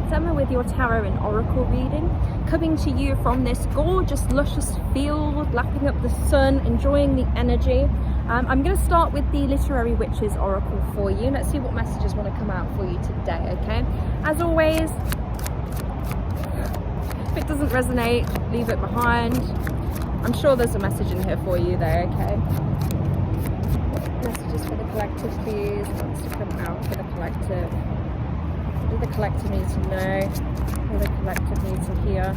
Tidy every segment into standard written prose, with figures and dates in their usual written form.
it's Emma with your tarot and oracle reading, coming to you from this gorgeous luscious field, lapping up the sun, enjoying the energy. I'm going to start with the Literary Witches oracle for you. Let's see what messages want to come out for you today, okay? As always, if it doesn't resonate, leave it behind. I'm sure there's a message in here for you there, okay? Messages for the collective, please. What wants to come out for the collective? What do the collective need to know? What do the collective need to hear?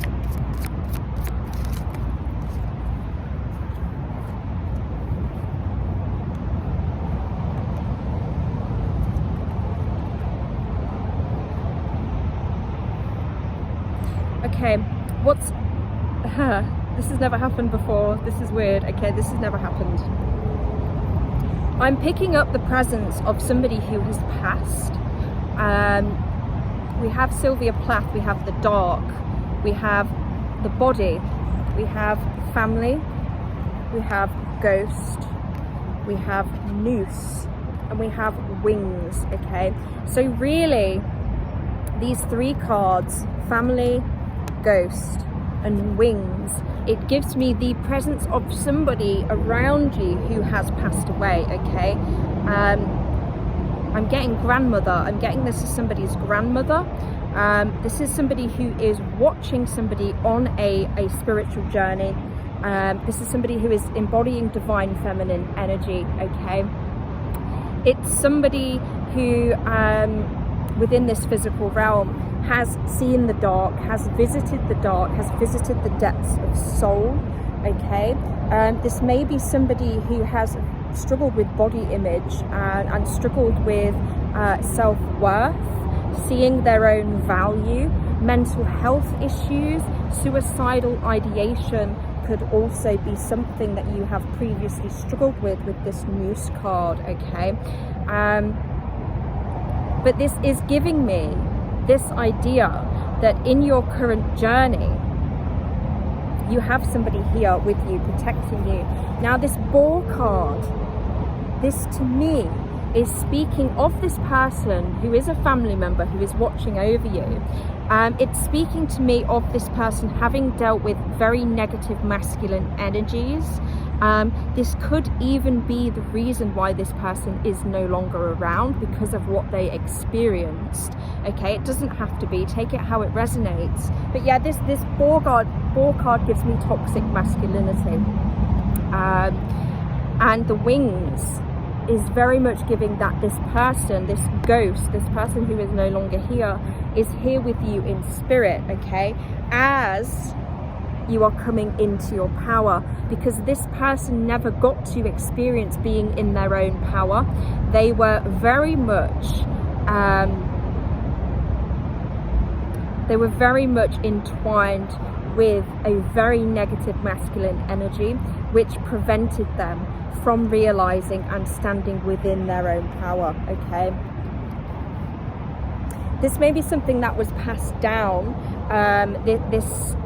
Okay, this has never happened before. This is weird. Okay, this has never happened. I'm picking up the presence of somebody who has passed. We have Sylvia Plath, we have the dark, we have the body, we have family, we have ghost, we have noose, and we have wings, okay? So really, these three cards, family, ghost, and wings, it gives me the presence of somebody around you who has passed away, okay? I'm getting grandmother. I'm getting this as somebody's grandmother. This is somebody who is watching somebody on a spiritual journey. This is somebody who is embodying divine feminine energy, okay? It's somebody who, within this physical realm, has seen the dark, has visited the dark, has visited the depths of soul, okay? This may be somebody who has struggled with body image and struggled with self-worth, seeing their own value, mental health issues, suicidal ideation could also be something that you have previously struggled with this noose card, okay? But this is giving me this idea that in your current journey, you have somebody here with you, protecting you. Now this Boar card, this to me is speaking of this person who is a family member who is watching over you. It's speaking to me of this person having dealt with very negative masculine energies. This could even be the reason why this person is no longer around, because of what they experienced. Okay, it doesn't have to be, take it how it resonates. But yeah, this Boar card gives me toxic masculinity. And the wings is very much giving that this person, this ghost, this person who is no longer here, is here with you in spirit, okay, as you are coming into your power, because this person never got to experience being in their own power. They were very much entwined with a very negative masculine energy, which prevented them from realizing and standing within their own power, okay? This may be something that was passed down,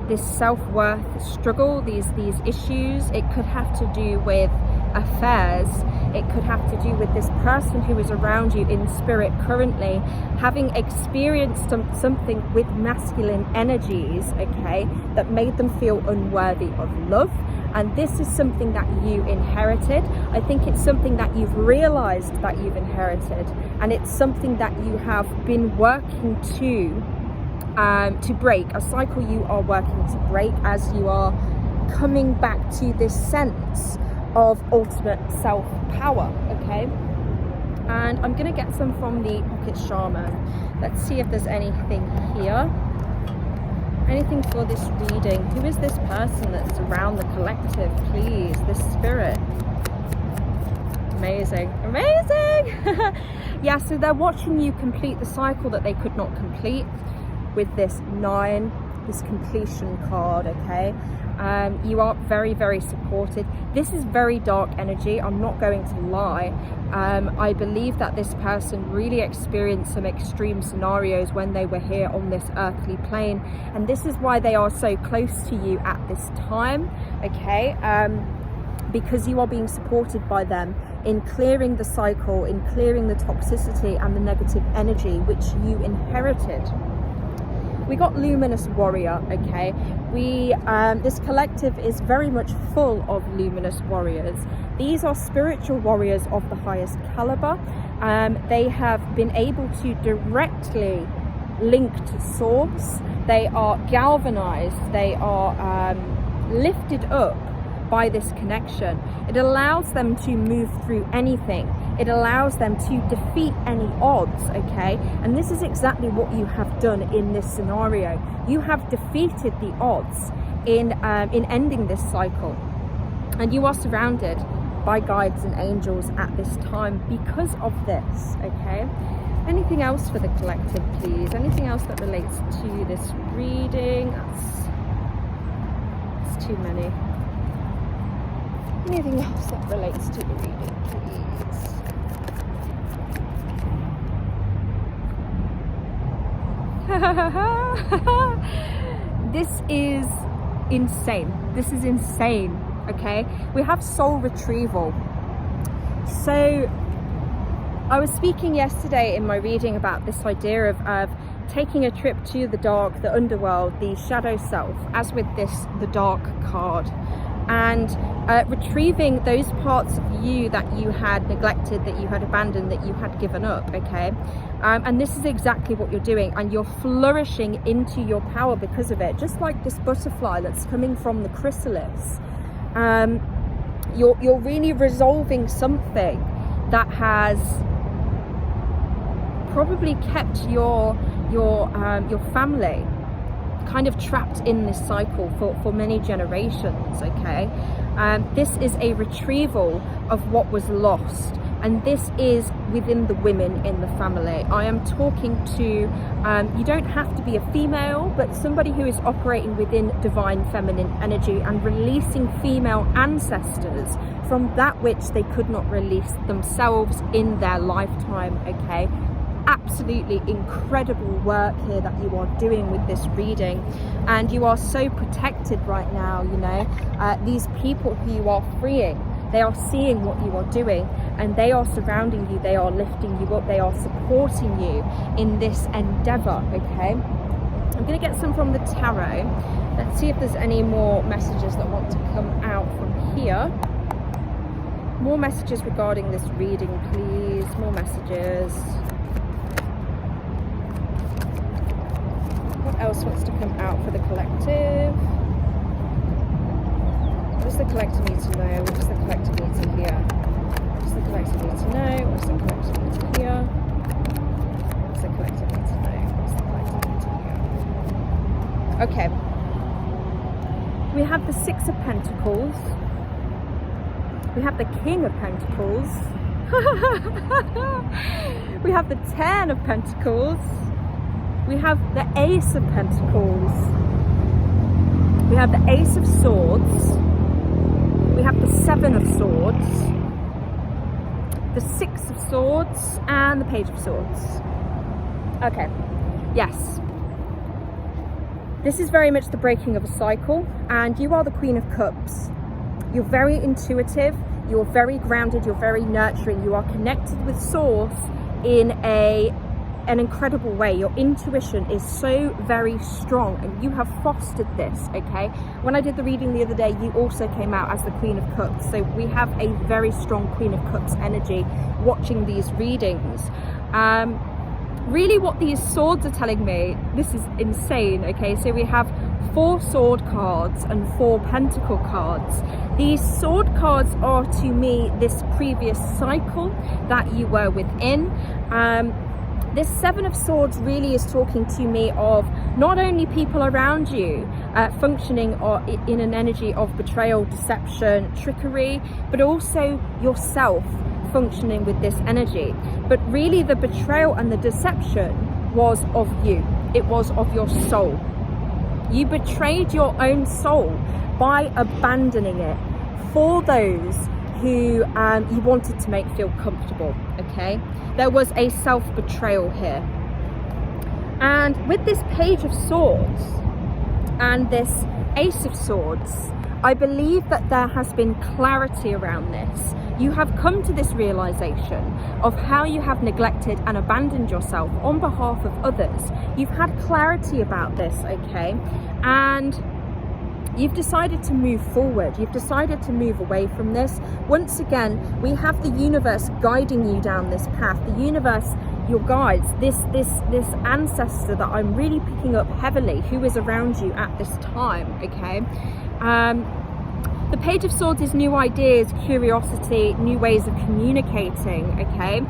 this self-worth struggle, these issues. It could have to do with affairs. It could have to do with this person who is around you in spirit currently having experienced something with masculine energies, okay, that made them feel unworthy of love. And this is something that you inherited. I think it's something that you've realized that you've inherited, and it's something that you have been working to break, a cycle you are working to break as you are coming back to this sense of ultimate self-power, okay? And I'm gonna get some from the Pocket Shaman. Let's see if there's anything here. Anything for this reading. Who is this person that's around the collective, please? This spirit. Amazing, amazing. Yeah, so they're watching you complete the cycle that they could not complete with this 9, this completion card, okay? You are very, very supported. This is very dark energy, I'm not going to lie. I believe that this person really experienced some extreme scenarios when they were here on this earthly plane, and this is why they are so close to you at this time, okay? Because you are being supported by them in clearing the cycle, in clearing the toxicity and the negative energy which you inherited. We got luminous warrior, okay? This collective is very much full of luminous warriors. These are spiritual warriors of the highest caliber. They have been able to directly link to source. They are galvanized. They are lifted up by this connection. It allows them to move through anything. It allows them to defeat any odds, okay? And this is exactly what you have done in this scenario. You have defeated the odds in ending this cycle. And you are surrounded by guides and angels at this time because of this, okay? Anything else for the collective, please? Anything else that relates to this reading? That's too many. Anything else that relates to the reading, please? This is insane. This is insane, okay? We have soul retrieval. So I was speaking yesterday in my reading about this idea of taking a trip to the dark, the underworld, the shadow self, as with the dark card, and retrieving those parts of you that you had neglected, that you had abandoned, that you had given up, okay? And this is exactly what you're doing, and you're flourishing into your power because of it. Just like this butterfly that's coming from the chrysalis, you're really resolving something that has probably kept your family kind of trapped in this cycle for many generations, okay? This is a retrieval of what was lost, and this is within the women in the family. I am talking to, you don't have to be a female, but somebody who is operating within divine feminine energy and releasing female ancestors from that which they could not release themselves in their lifetime, okay? Absolutely incredible work here that you are doing with this reading, and you are so protected right now, you know. These people who you are freeing, they are seeing what you are doing, and they are surrounding you, they are lifting you up, they are supporting you in this endeavor, okay? I'm going to get some from the tarot. Let's see if there's any more messages that want to come out from here. More messages regarding this reading, please. More messages. What else wants to come out for the collective? What does the collective need to know? What does the collective need to hear? What does the collective need to know? What does the collective need to hear? What does the collective need to know? What does the collective need to hear? Okay. We have the Six of Pentacles. We have the King of Pentacles. We have the Ten of Pentacles. We have the Ace of Pentacles. We have the Ace of Swords. We have the Seven of Swords. The Six of Swords and the Page of Swords. Okay, yes. This is very much the breaking of a cycle, and you are the Queen of Cups. You're very intuitive, you're very grounded, you're very nurturing, you are connected with Source in an incredible way. Your intuition is so very strong, and you have fostered this, okay? When I did the reading the other day, you also came out as the Queen of Cups, so we have a very strong Queen of Cups energy watching these readings. Really what these swords are telling me, this is insane, okay? So we have 4 sword cards and 4 pentacle cards. These sword cards are to me this previous cycle that you were within. This Seven of Swords really is talking to me of not only people around you functioning in an energy of betrayal, deception, trickery, but also yourself functioning with this energy. But really the betrayal and the deception was of you. It was of your soul. You betrayed your own soul by abandoning it for those who you wanted to make feel comfortable, okay? There was a self-betrayal here. And with this Page of Swords and this Ace of Swords, I believe that there has been clarity around this. You have come to this realization of how you have neglected and abandoned yourself on behalf of others. You've had clarity about this, okay? And you've decided to move forward. You've decided to move away from this. Once again, we have the universe guiding you down this path. The universe, your guides, this ancestor that I'm really picking up heavily, who is around you at this time, okay? The Page of Swords is new ideas, curiosity, new ways of communicating, okay?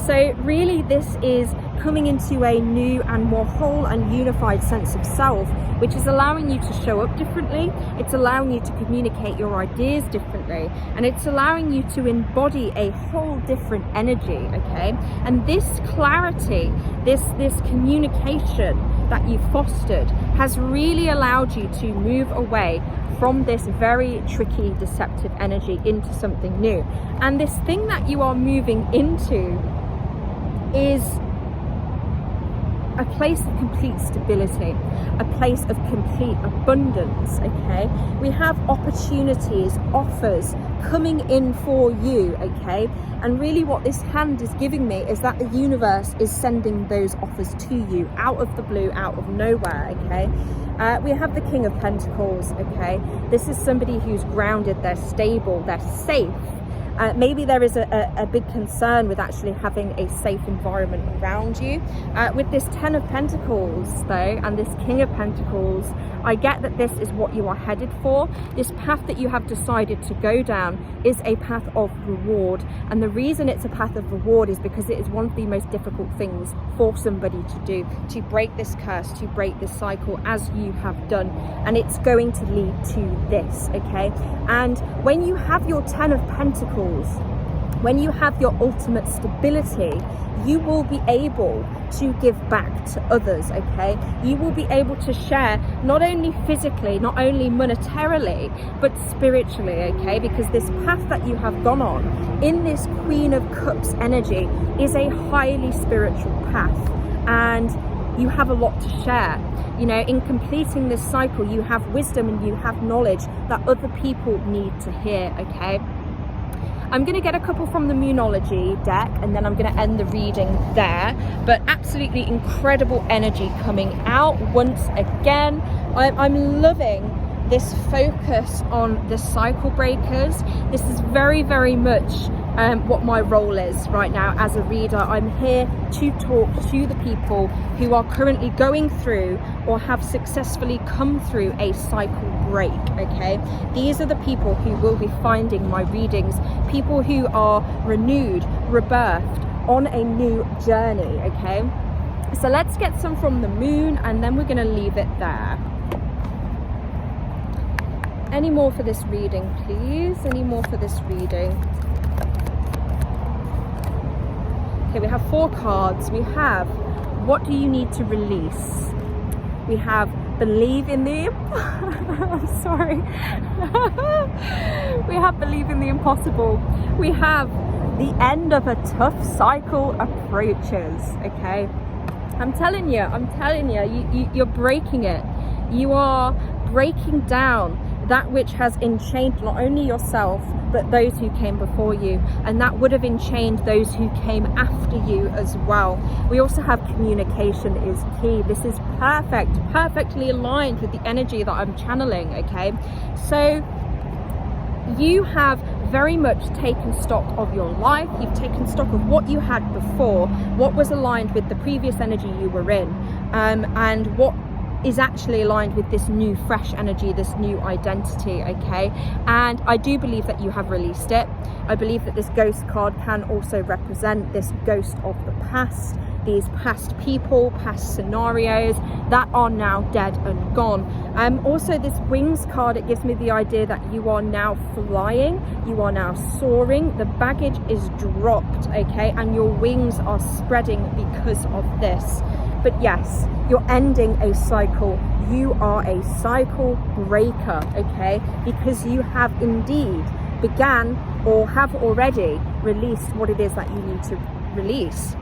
So really this is coming into a new and more whole and unified sense of self, which is allowing you to show up differently. It's allowing you to communicate your ideas differently, and it's allowing you to embody a whole different energy, okay? And this clarity, this communication that you fostered has really allowed you to move away from this very tricky, deceptive energy into something new. And this thing that you are moving into is a place of complete stability, a place of complete abundance, okay? We have opportunities, offers coming in for you, okay? And really what this hand is giving me is that the universe is sending those offers to you out of the blue, out of nowhere, okay? We have the King of Pentacles, okay? This is somebody who's grounded, they're stable, they're safe. Maybe there is a big concern with actually having a safe environment around you. With this Ten of Pentacles, though, and this King of Pentacles, I get that this is what you are headed for. This path that you have decided to go down is a path of reward. And the reason it's a path of reward is because it is one of the most difficult things for somebody to do, to break this curse, to break this cycle, as you have done. And it's going to lead to this, okay? And when you have your Ten of Pentacles, when you have your ultimate stability, you will be able to give back to others, okay? You will be able to share not only physically, not only monetarily, but spiritually, okay? Because this path that you have gone on in this Queen of Cups energy is a highly spiritual path, and you have a lot to share. You know, in completing this cycle, you have wisdom and you have knowledge that other people need to hear, okay? I'm going to get a couple from the Moonology deck, and then I'm going to end the reading there. But absolutely incredible energy coming out once again. I'm loving this focus on the cycle breakers. This is very, very much what my role is right now as a reader. I'm here to talk to the people who are currently going through or have successfully come through a cycle break, okay? These are the people who will be finding my readings, people who are renewed, rebirthed, on a new journey, okay? So let's get some from the Moon, and then we're going to leave it there. Any more for this reading, please? Any more for this reading? Okay, we have 4 cards. We have, what do you need to release? We have, believe in the... I'm sorry. We have believe in the impossible. We have the end of a tough cycle approaches, okay? I'm telling you, you're breaking it. You are breaking down that which has enchained not only yourself, but those who came before you, and that would have enchained those who came after you as well. We also have communication is key. This is perfectly aligned with the energy that I'm channeling, okay? So you have very much taken stock of your life. You've taken stock of what you had before, what was aligned with the previous energy you were in, and what is actually aligned with this new fresh energy, this new identity, okay? And I do believe that you have released it. I believe that this ghost card can also represent this ghost of the past, these past people, past scenarios that are now dead and gone. Also this wings card, it gives me the idea that you are now flying, you are now soaring, the baggage is dropped, okay? And your wings are spreading because of this. But yes, you're ending a cycle. You are a cycle breaker, okay? Because you have indeed began or have already released what it is that you need to release.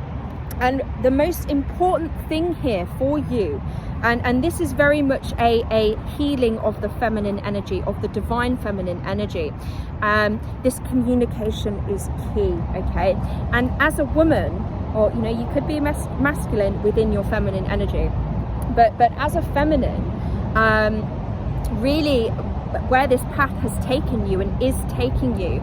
And the most important thing here for you, And this is very much a healing of the feminine energy, of the divine feminine energy. This communication is key, okay? And as a woman, or you know, you could be masculine within your feminine energy, but as a feminine, really where this path has taken you and is taking you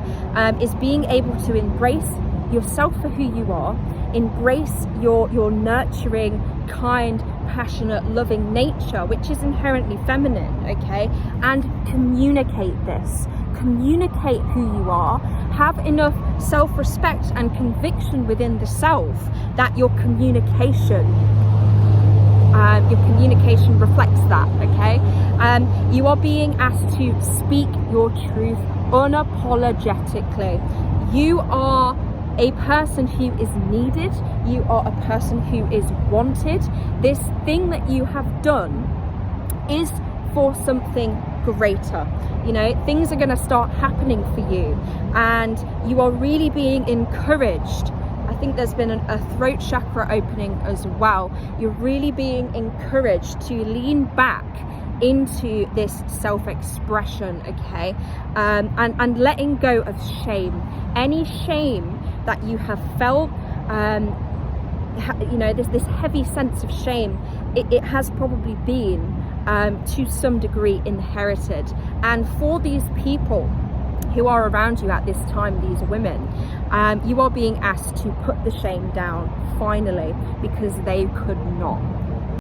is being able to embrace yourself for who you are, embrace your nurturing, kind, passionate, loving nature, which is inherently feminine, okay? And communicate this. Communicate who you are. Have enough self-respect and conviction within the self that your communication reflects that, okay? You are being asked to speak your truth unapologetically. You are a person who is needed. You are a person who is wanted. This thing that you have done is for something greater. You know, things are going to start happening for you, and you are really being encouraged. I think there's been a throat chakra opening as well. You're really being encouraged to lean back into this self-expression, okay? And letting go of shame. Any shame that you have felt, you know, this heavy sense of shame, it has probably been to some degree inherited. And for these people who are around you at this time, these women, you are being asked to put the shame down finally, because they could not.